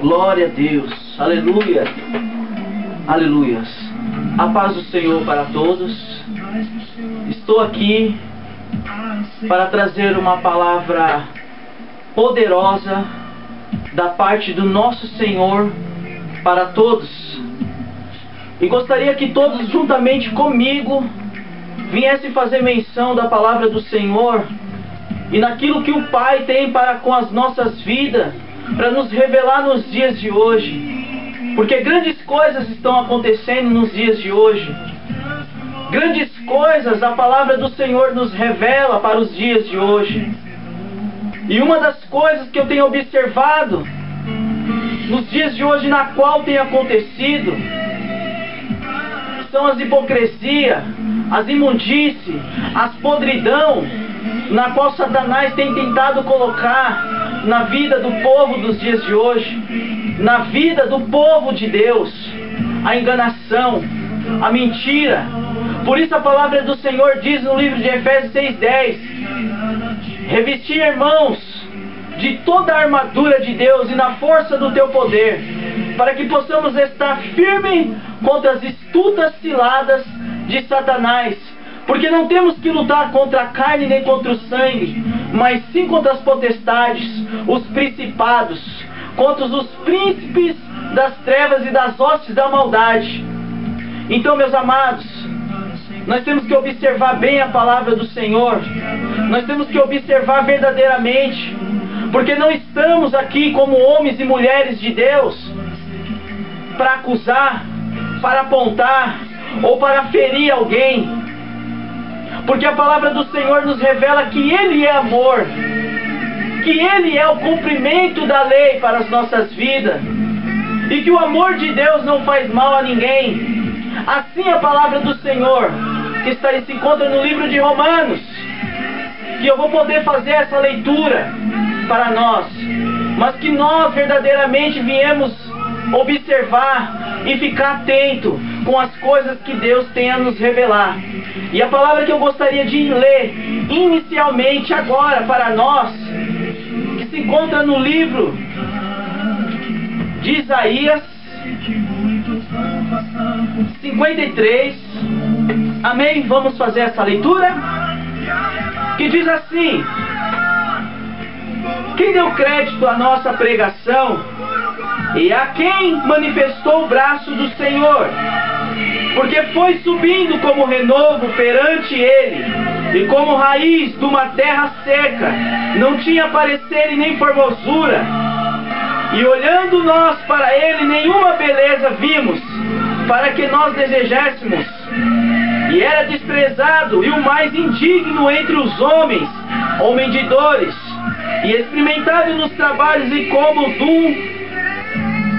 Glória a Deus. Aleluia. Aleluias. A paz do Senhor para todos. Estou aqui para trazer uma palavra poderosa da parte do nosso Senhor para todos. E gostaria que todos juntamente comigo viessem fazer menção da palavra do Senhor e naquilo que o Pai tem para com as nossas vidas, para nos revelar nos dias de hoje. Porque grandes coisas estão acontecendo nos dias de hoje. Grandes coisas a palavra do Senhor nos revela para os dias de hoje. E uma das coisas que eu tenho observado nos dias de hoje, na qual tem acontecido, são as hipocrisias, as imundícies, as podridão, na qual Satanás tem tentado colocar na vida do povo dos dias de hoje, na vida do povo de Deus, a enganação, a mentira. Por isso a palavra do Senhor diz no livro de Efésios 6:10: revestir, irmãos, de toda a armadura de Deus e na força do teu poder, para que possamos estar firmes contra as astutas ciladas de Satanás. Porque não temos que lutar contra a carne nem contra o sangue, mas sim contra as potestades, os principados, contra os príncipes das trevas e das hostes da maldade. Então, meus amados, nós temos que observar bem a palavra do Senhor. Nós temos que observar verdadeiramente, porque não estamos aqui como homens e mulheres de Deus para acusar, para apontar ou para ferir alguém. Porque a palavra do Senhor nos revela que Ele é amor, que Ele é o cumprimento da lei para as nossas vidas, e que o amor de Deus não faz mal a ninguém. Assim a palavra do Senhor, que se encontra no livro de Romanos, que eu vou poder fazer essa leitura para nós, mas que nós verdadeiramente viemos observar e ficar atento com as coisas que Deus tem a nos revelar. E a palavra que eu gostaria de ler inicialmente agora para nós, que se encontra no livro de Isaías 53. Amém? Vamos fazer essa leitura, que diz assim: quem deu crédito à nossa pregação e a quem manifestou o braço do Senhor? Porque foi subindo como renovo perante Ele, e como raiz de uma terra seca, não tinha parecer e nem formosura. E olhando nós para Ele, nenhuma beleza vimos, para que nós desejássemos. E era desprezado e o mais indigno entre os homens, homem de dores, e experimentado nos trabalhos, e como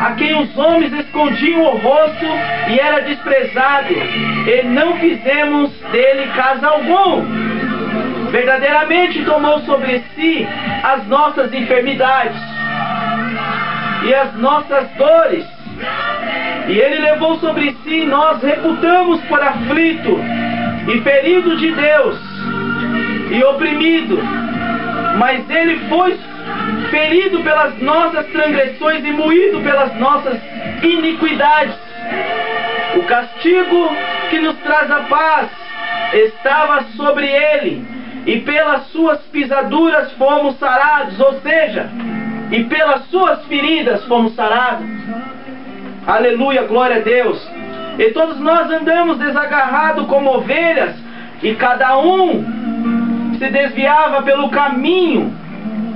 a quem os homens escondiam o rosto, e era desprezado, e não fizemos dele caso algum. Verdadeiramente tomou sobre si as nossas enfermidades e as nossas dores, e ele levou sobre si, nós reputamos por aflito e ferido de Deus e oprimido. Mas ele foi ferido pelas nossas transgressões e moído pelas nossas iniquidades. O castigo que nos traz a paz estava sobre ele, e pelas suas pisaduras fomos sarados, ou seja, e pelas suas feridas fomos sarados. Aleluia, glória a Deus. E todos nós andamos desagarrados como ovelhas, e cada um se desviava pelo caminho,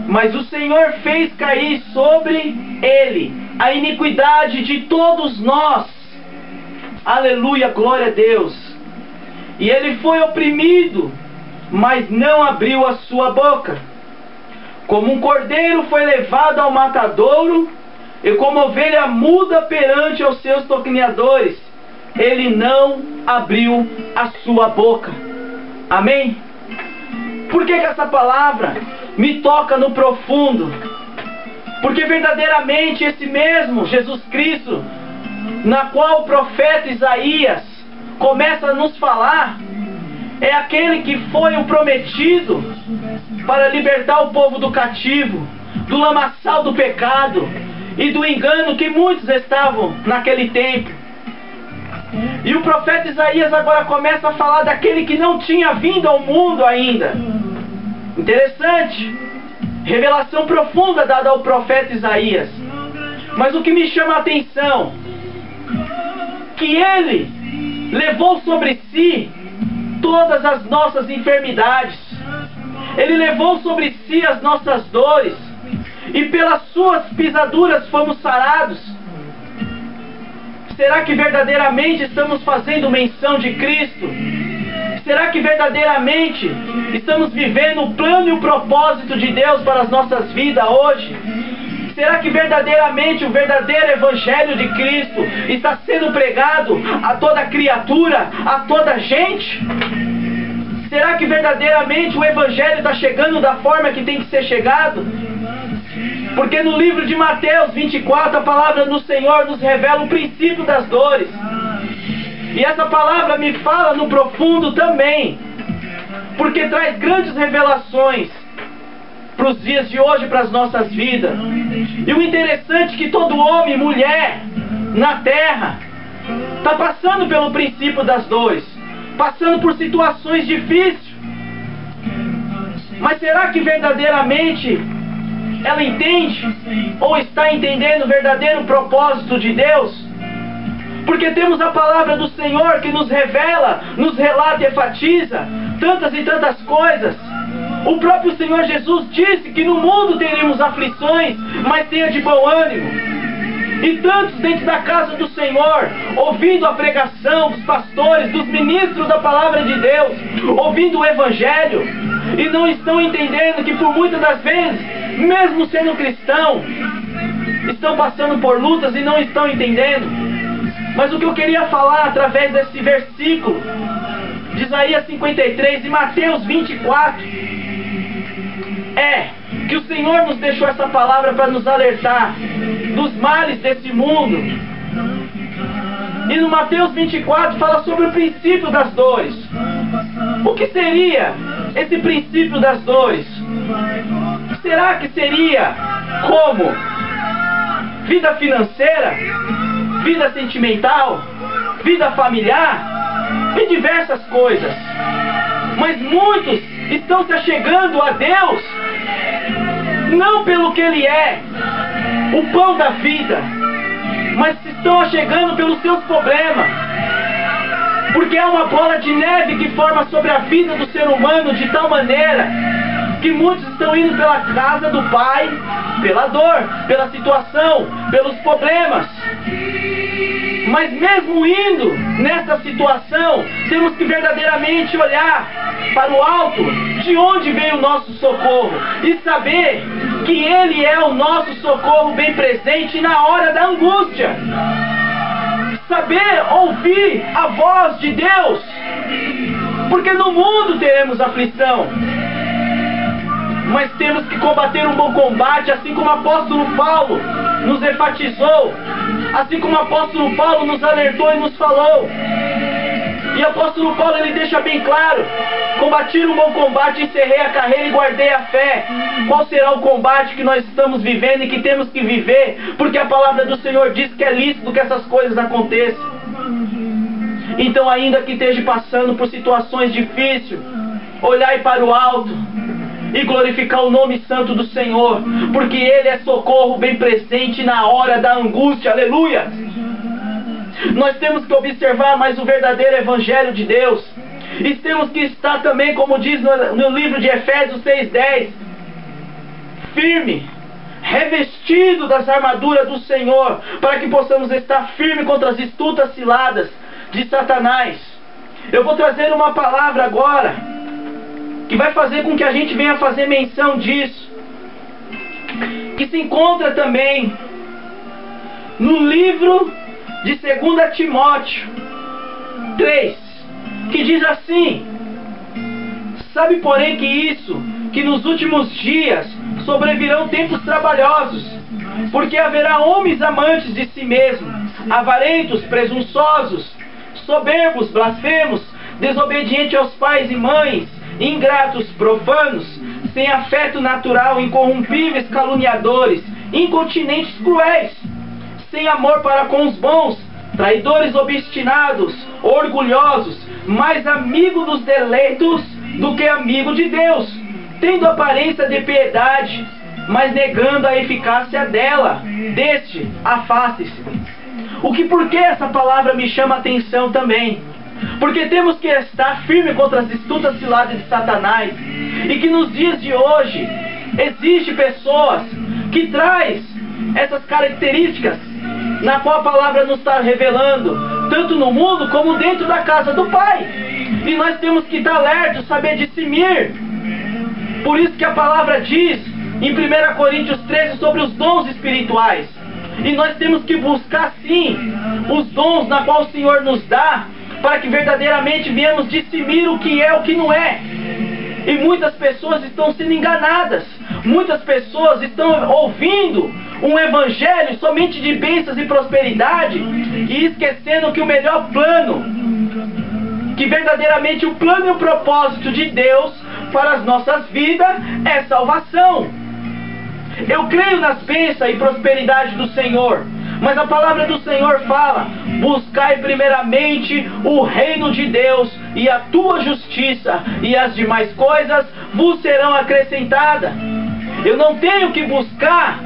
mas o Senhor fez cair sobre ele a iniquidade de todos nós. Aleluia, glória a Deus. E ele foi oprimido, mas não abriu a sua boca. Como um cordeiro foi levado ao matadouro, e como ovelha muda perante os seus tosqueadores, ele não abriu a sua boca. Amém? Por que essa palavra me toca no profundo? Porque verdadeiramente esse mesmo Jesus Cristo, na qual o profeta Isaías começa a nos falar, é aquele que foi o prometido para libertar o povo do cativo, do lamaçal do pecado, e do engano que muitos estavam naquele tempo. E o profeta Isaías agora começa a falar daquele que não tinha vindo ao mundo ainda. Interessante, revelação profunda dada ao profeta Isaías. Mas o que me chama a atenção, que ele levou sobre si todas as nossas enfermidades. Ele levou sobre si as nossas dores, e pelas suas pisaduras fomos sarados. Será que verdadeiramente estamos fazendo menção de Cristo? Será que verdadeiramente estamos vivendo o plano e o propósito de Deus para as nossas vidas hoje? Será que verdadeiramente o verdadeiro Evangelho de Cristo está sendo pregado a toda criatura, a toda gente? Será que verdadeiramente o Evangelho está chegando da forma que tem que ser chegado? Porque no livro de Mateus 24, a palavra do Senhor nos revela o princípio das dores. E essa palavra me fala no profundo também, porque traz grandes revelações para os dias de hoje, para as nossas vidas. E o interessante é que todo homem e mulher na terra está passando pelo princípio das dores, passando por situações difíceis. Mas será que verdadeiramente ela entende ou está entendendo o verdadeiro propósito de Deus? Porque temos a palavra do Senhor que nos revela, nos relata e enfatiza tantas e tantas coisas. O próprio Senhor Jesus disse que no mundo teríamos aflições, mas tenha de bom ânimo. E tantos dentro da casa do Senhor, ouvindo a pregação dos pastores, dos ministros da palavra de Deus, ouvindo o Evangelho, e não estão entendendo que por muitas das vezes, mesmo sendo cristão, estão passando por lutas e não estão entendendo. Mas o que eu queria falar através desse versículo de Isaías 53 e Mateus 24 é que o Senhor nos deixou essa palavra para nos alertar dos males desse mundo. E no Mateus 24 fala sobre o princípio das dores. O que seria esse princípio das dores? Será que seria como vida financeira, vida sentimental, vida familiar e diversas coisas? Mas muitos estão se achegando a Deus não pelo que Ele é, o pão da vida, mas se estão achegando pelos seus problemas, porque é uma bola de neve que forma sobre a vida do ser humano de tal maneira que muitos estão indo pela casa do Pai, pela dor, pela situação, pelos problemas. Mas mesmo indo nessa situação, temos que verdadeiramente olhar para o alto, de onde vem o nosso socorro, e saber que Ele é o nosso socorro bem presente na hora da angústia. Saber ouvir a voz de Deus, porque no mundo teremos aflição, mas temos que combater um bom combate, assim como o apóstolo Paulo nos enfatizou, assim como o apóstolo Paulo nos alertou e nos falou. E o apóstolo Paulo, ele deixa bem claro: combati um bom combate, encerrei a carreira e guardei a fé. Qual será o combate que nós estamos vivendo e que temos que viver? Porque a palavra do Senhor diz que é lícito que essas coisas aconteçam. Então, ainda que esteja passando por situações difíceis, olhai para o alto e glorificar o nome santo do Senhor, porque Ele é socorro bem presente na hora da angústia. Aleluia! Nós temos que observar mais o verdadeiro Evangelho de Deus, e temos que estar também, como diz no livro de Efésios 6:10, firme, revestido das armaduras do Senhor, para que possamos estar firmes contra as astutas ciladas de Satanás. Eu vou trazer uma palavra agora que vai fazer com que a gente venha fazer menção disso, que se encontra também no livro de 2 Timóteo 3, que diz assim: sabe, porém, que nos últimos dias sobrevirão tempos trabalhosos, porque haverá homens amantes de si mesmos, avarentos, presunçosos, soberbos, blasfemos, desobedientes aos pais e mães, ingratos, profanos, sem afeto natural, incorrompíveis, caluniadores, incontinentes, cruéis, sem amor para com os bons, traidores, obstinados, orgulhosos, mais amigo dos deleitos do que amigo de Deus, tendo aparência de piedade, mas negando a eficácia dela. Deste, afaste-se. Por que essa palavra me chama a atenção também? Porque temos que estar firme contra as astutas ciladas de Satanás, e que nos dias de hoje existem pessoas que traz essas características na qual a palavra nos está revelando, tanto no mundo como dentro da casa do Pai. E nós temos que estar alertos, saber discernir. Por isso que a palavra diz em 1 Coríntios 13 sobre os dons espirituais. E nós temos que buscar sim os dons na qual o Senhor nos dá, para que verdadeiramente viemos discernir o que é o que não é. E muitas pessoas estão sendo enganadas. Muitas pessoas estão ouvindo um evangelho somente de bênçãos e prosperidade, e esquecendo que o melhor plano, que verdadeiramente o plano e o propósito de Deus para as nossas vidas é salvação. Eu creio nas bênçãos e prosperidade do Senhor, mas a palavra do Senhor fala: buscai primeiramente o reino de Deus e a tua justiça, e as demais coisas vos serão acrescentadas. Eu não tenho que buscar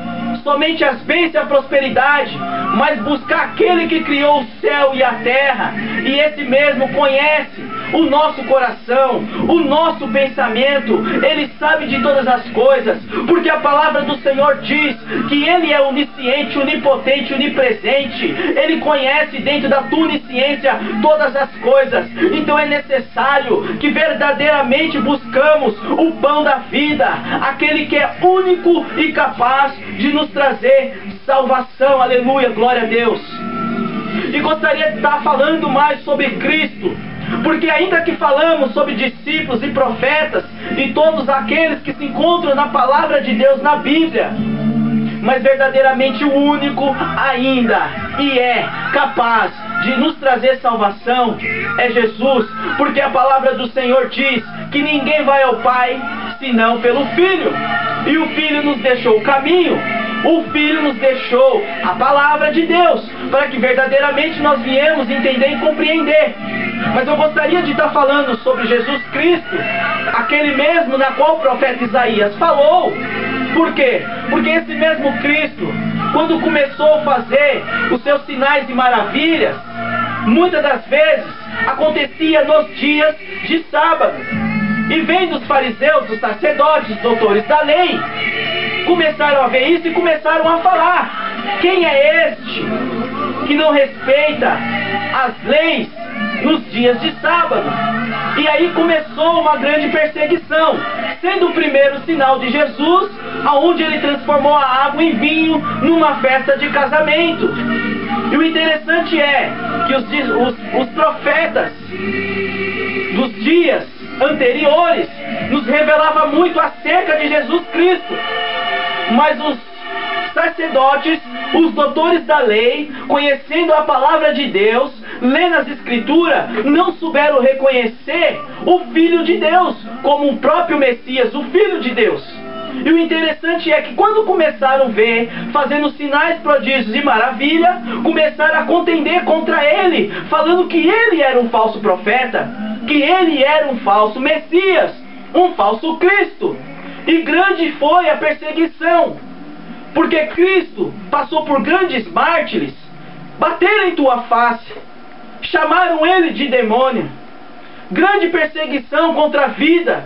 somente as bênçãos e a prosperidade, mas buscar aquele que criou o céu e a terra, e esse mesmo conhece o nosso coração, o nosso pensamento. Ele sabe de todas as coisas, porque a palavra do Senhor diz que Ele é onisciente, onipotente, onipresente. Ele conhece dentro da tua onisciência todas as coisas. Então é necessário que verdadeiramente buscamos o pão da vida, aquele que é único e capaz de nos trazer salvação. Aleluia, glória a Deus. E gostaria de estar falando mais sobre Cristo, porque ainda que falamos sobre discípulos e profetas e todos aqueles que se encontram na palavra de Deus na Bíblia, mas verdadeiramente o único ainda e é capaz de nos trazer salvação é Jesus, porque a palavra do Senhor diz que ninguém vai ao Pai senão pelo Filho, e o Filho nos deixou o caminho. O Filho nos deixou a palavra de Deus, para que verdadeiramente nós viemos entender e compreender. Mas eu gostaria de estar falando sobre Jesus Cristo, aquele mesmo na qual o profeta Isaías falou. Por quê? Porque esse mesmo Cristo, quando começou a fazer os seus sinais e maravilhas, muitas das vezes acontecia nos dias de sábado. E vendo os fariseus, os sacerdotes, os doutores da lei, começaram a ver isso e começaram a falar: quem é este que não respeita as leis nos dias de sábado? E aí começou uma grande perseguição, sendo o primeiro sinal de Jesus, aonde ele transformou a água em vinho numa festa de casamento. E o interessante é que os profetas dos dias anteriores nos revelava muito acerca de Jesus Cristo, mas os sacerdotes, os doutores da lei, conhecendo a palavra de Deus, lendo as escrituras, não souberam reconhecer o Filho de Deus como o próprio Messias, o Filho de Deus. E o interessante é que quando começaram a ver, fazendo sinais, prodígios e maravilha, começaram a contender contra ele, falando que ele era um falso profeta, que ele era um falso Messias, um falso Cristo. E grande foi a perseguição, porque Cristo passou por grandes mártires, bateram em tua face, chamaram ele de demônio. Grande perseguição contra a vida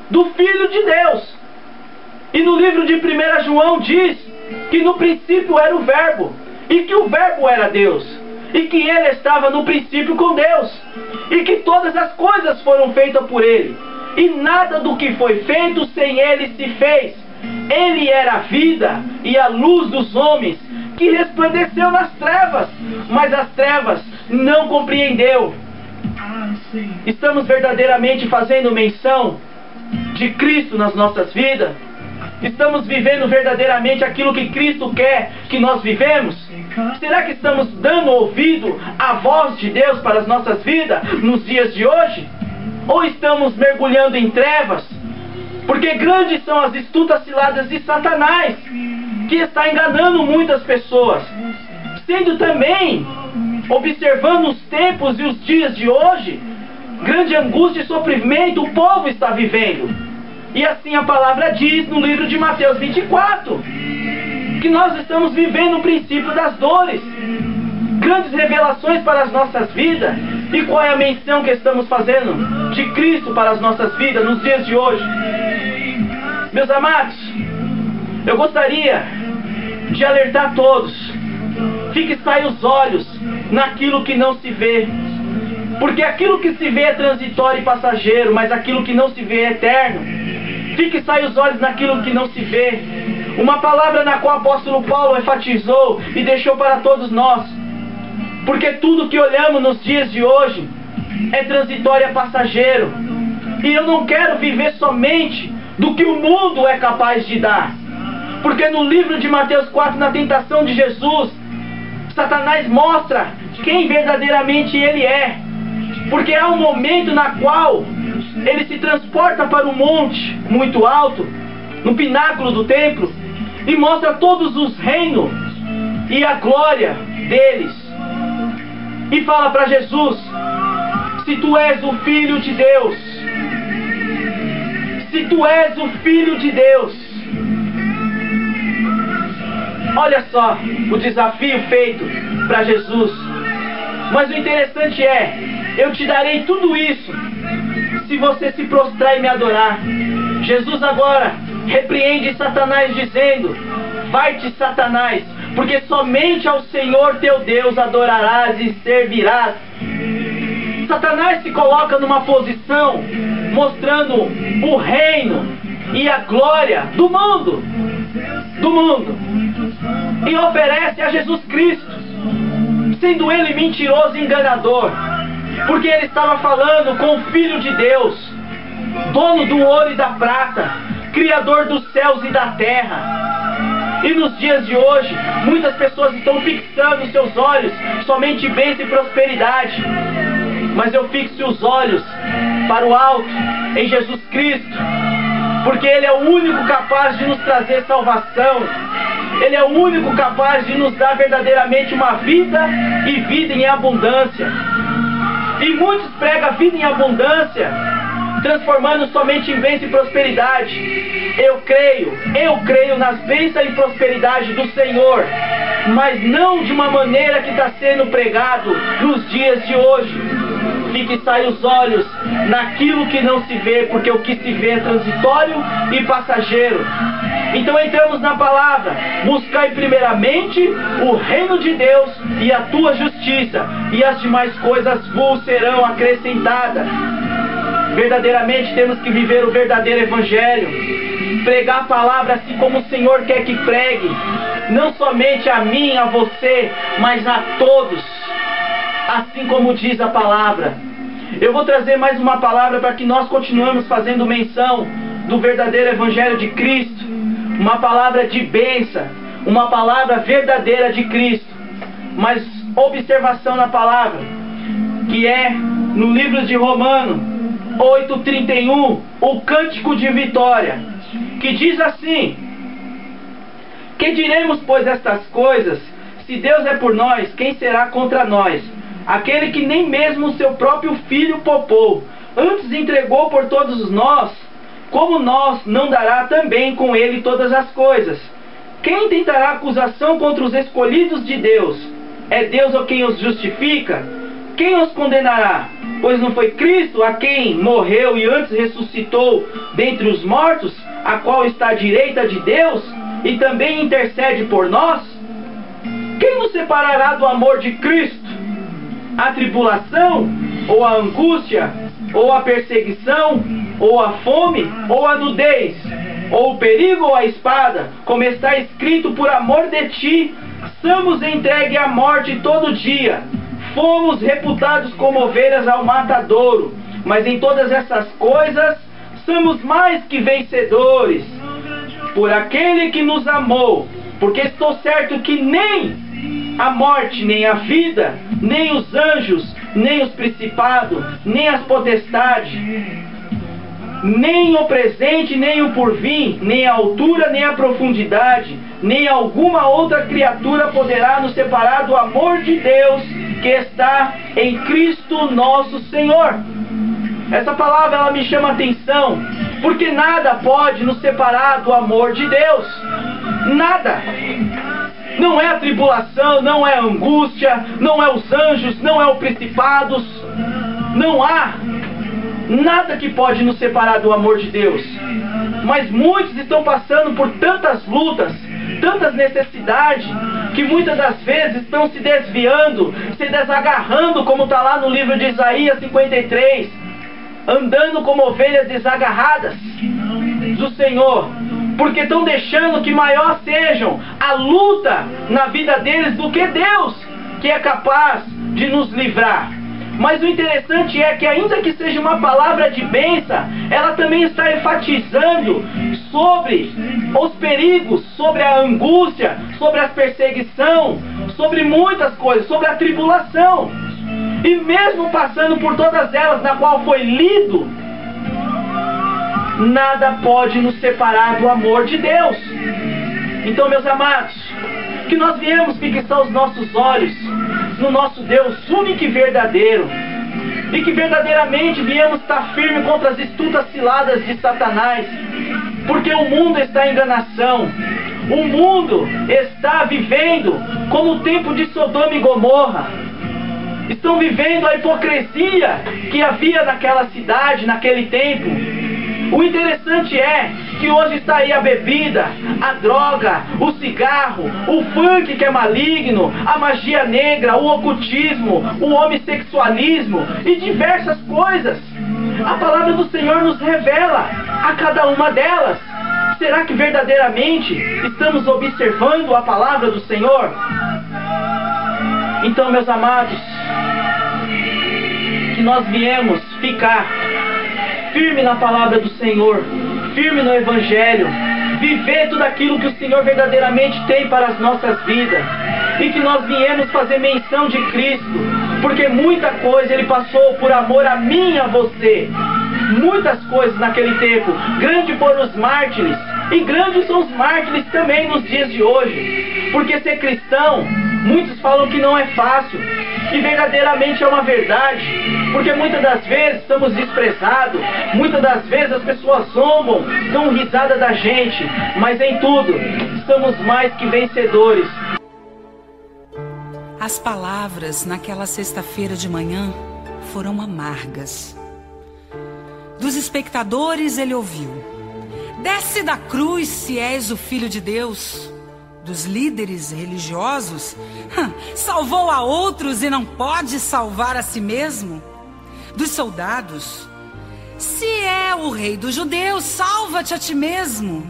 do Filho de Deus. E no livro de 1 João diz que no princípio era o Verbo, e que o Verbo era Deus, e que ele estava no princípio com Deus, e que todas as coisas foram feitas por ele, e nada do que foi feito sem ele se fez. Ele era a vida e a luz dos homens, que resplandeceu nas trevas, mas as trevas não compreendeu. Estamos verdadeiramente fazendo menção de Cristo nas nossas vidas? Estamos vivendo verdadeiramente aquilo que Cristo quer que nós vivemos? Será que estamos dando ouvido à voz de Deus para as nossas vidas nos dias de hoje? Ou estamos mergulhando em trevas? Porque grandes são as astutas ciladas de Satanás, que está enganando muitas pessoas, sendo também, observando os tempos e os dias de hoje, grande angústia e sofrimento o povo está vivendo. E assim a palavra diz no livro de Mateus 24, que nós estamos vivendo o princípio das dores, grandes revelações para as nossas vidas. E qual é a menção que estamos fazendo de Cristo para as nossas vidas nos dias de hoje? Meus amados, eu gostaria de alertar todos: fixai os olhos naquilo que não se vê, porque aquilo que se vê é transitório e passageiro, mas aquilo que não se vê é eterno. Fixai os olhos naquilo que não se vê, uma palavra na qual o apóstolo Paulo enfatizou e deixou para todos nós, porque tudo que olhamos nos dias de hoje é transitório e passageiro, e eu não quero viver somente do que o mundo é capaz de dar, porque no livro de Mateus 4, na tentação de Jesus, Satanás mostra quem verdadeiramente ele é, porque há um momento na qual ele se transporta para um monte muito alto, no pináculo do templo, e mostra todos os reinos e a glória deles, e fala para Jesus: se tu és o Filho de Deus, se tu és o Filho de Deus. Olha só o desafio feito para Jesus. Mas o interessante é: eu te darei tudo isso se você se prostrar e me adorar. Jesus agora repreende Satanás dizendo: vai-te, Satanás, porque somente ao Senhor teu Deus adorarás e servirás. Satanás se coloca numa posição mostrando o reino e a glória do mundo, e oferece a Jesus Cristo, sendo ele mentiroso e enganador, porque ele estava falando com o Filho de Deus, dono do ouro e da prata, Criador dos céus e da terra. E nos dias de hoje, muitas pessoas estão fixando seus olhos somente em bênção e prosperidade, mas eu fixo os olhos para o alto, em Jesus Cristo, porque Ele é o único capaz de nos trazer salvação. Ele é o único capaz de nos dar verdadeiramente uma vida, e vida em abundância. E muitos pregam a vida em abundância, transformando somente em bênção e prosperidade. Eu creio nas bênçãos e prosperidade do Senhor, mas não de uma maneira que está sendo pregado nos dias de hoje. Fixai os olhos naquilo que não se vê, porque o que se vê é transitório e passageiro. Então entramos na palavra: buscai primeiramente o reino de Deus e a tua justiça, e as demais coisas vos serão acrescentadas. Verdadeiramente temos que viver o verdadeiro evangelho, pregar a palavra assim como o Senhor quer que pregue, não somente a mim, a você, mas a todos, assim como diz a palavra. Eu vou trazer mais uma palavra para que nós continuemos fazendo menção do verdadeiro evangelho de Cristo, uma palavra de bênção, uma palavra verdadeira de Cristo. Mas observação na palavra, que é no livro de Romanos 8:31, o cântico de vitória, que diz assim: que diremos, pois, estas coisas? Se Deus é por nós, quem será contra nós? Aquele que nem mesmo o seu próprio Filho poupou, antes entregou por todos nós, como nós não dará também com ele todas as coisas? Quem tentará acusação contra os escolhidos de Deus? É Deus o quem os justifica? Quem os condenará? Pois não foi Cristo a quem morreu e antes ressuscitou dentre os mortos, a qual está à direita de Deus e também intercede por nós? Quem nos separará do amor de Cristo? A tribulação, ou a angústia, ou a perseguição, ou a fome, ou a nudez, ou o perigo, ou a espada, como está escrito: por amor de ti, somos entregues à morte todo dia, fomos reputados como ovelhas ao matadouro, mas em todas essas coisas somos mais que vencedores, por aquele que nos amou, porque estou certo que nem a morte, nem a vida, nem os anjos, nem os principados, nem as potestades, Nem o presente, nem o porvir, nem a altura, nem a profundidade, nem alguma outra criatura poderá nos separar do amor de Deus que está em Cristo nosso Senhor. Essa palavra ela me chama a atenção, porque nada pode nos separar do amor de Deus. Nada. Não é a tribulação, não é a angústia, não é os anjos, não é os principados. Não há nada que pode nos separar do amor de Deus. Mas muitos estão passando por tantas lutas, tantas necessidades, que muitas das vezes estão se desviando, se desagarrando, como está lá no livro de Isaías 53, andando como ovelhas desagarradas do Senhor, porque estão deixando que maior sejam a luta na vida deles do que Deus, que é capaz de nos livrar. Mas o interessante é que, ainda que seja uma palavra de bênção, ela também está enfatizando sobre os perigos, sobre a angústia, sobre a perseguição, sobre muitas coisas, sobre a tribulação. E mesmo passando por todas elas, na qual foi lido, nada pode nos separar do amor de Deus. Então, meus amados, que nós viemos fixar os nossos olhos no nosso Deus único e verdadeiro, e que verdadeiramente viemos estar firme contra as astutas ciladas de Satanás, porque o mundo está em enganação, o mundo está vivendo como o tempo de Sodoma e Gomorra, estão vivendo a hipocrisia que havia naquela cidade, naquele tempo. O interessante é que hoje está aí a bebida, a droga, o cigarro, o funk que é maligno, a magia negra, o ocultismo, o homossexualismo e diversas coisas. A palavra do Senhor nos revela a cada uma delas. Será que verdadeiramente estamos observando a palavra do Senhor? Então, meus amados, que nós viemos ficar firme na palavra do Senhor, firme no Evangelho, viver tudo aquilo que o Senhor verdadeiramente tem para as nossas vidas, e que nós viemos fazer menção de Cristo, porque muita coisa Ele passou por amor a mim e a você, muitas coisas naquele tempo. Grandes foram os mártires, e grandes são os mártires também nos dias de hoje, porque ser cristão, muitos falam que não é fácil, e verdadeiramente é uma verdade, porque muitas das vezes estamos desprezados, muitas das vezes as pessoas zombam, dão risada da gente, mas em tudo estamos mais que vencedores. As palavras naquela sexta-feira de manhã foram amargas. Dos espectadores ele ouviu: desce da cruz se és o Filho de Deus. Dos líderes religiosos: salvou a outros e não pode salvar a si mesmo. Dos soldados: se é o rei dos judeus, salva-te a ti mesmo.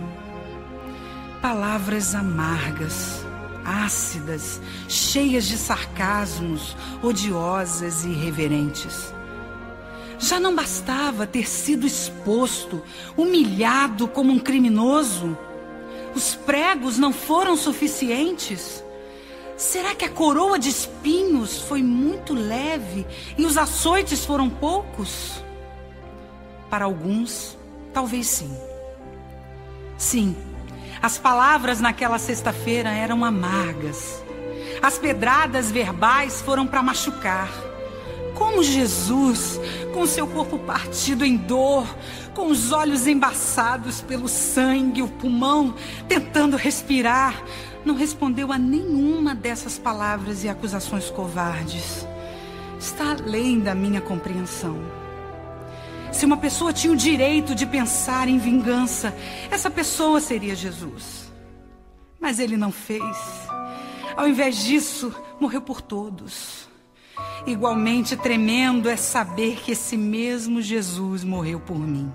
Palavras amargas, ácidas, cheias de sarcasmos, odiosas e irreverentes. Já não bastava ter sido exposto, humilhado como um criminoso? Os pregos não foram suficientes? Será que a coroa de espinhos foi muito leve e os açoites foram poucos? Para alguns, talvez sim. Sim, as palavras naquela sexta-feira eram amargas. As pedradas verbais foram para machucar. Como Jesus, com seu corpo partido em dor, com os olhos embaçados pelo sangue, o pulmão tentando respirar, não respondeu a nenhuma dessas palavras e acusações covardes. Está além da minha compreensão. Se uma pessoa tinha o direito de pensar em vingança, essa pessoa seria Jesus. Mas ele não fez. Ao invés disso, morreu por todos. Igualmente tremendo é saber que esse mesmo Jesus morreu por mim.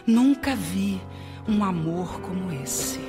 Nunca vi um amor como esse.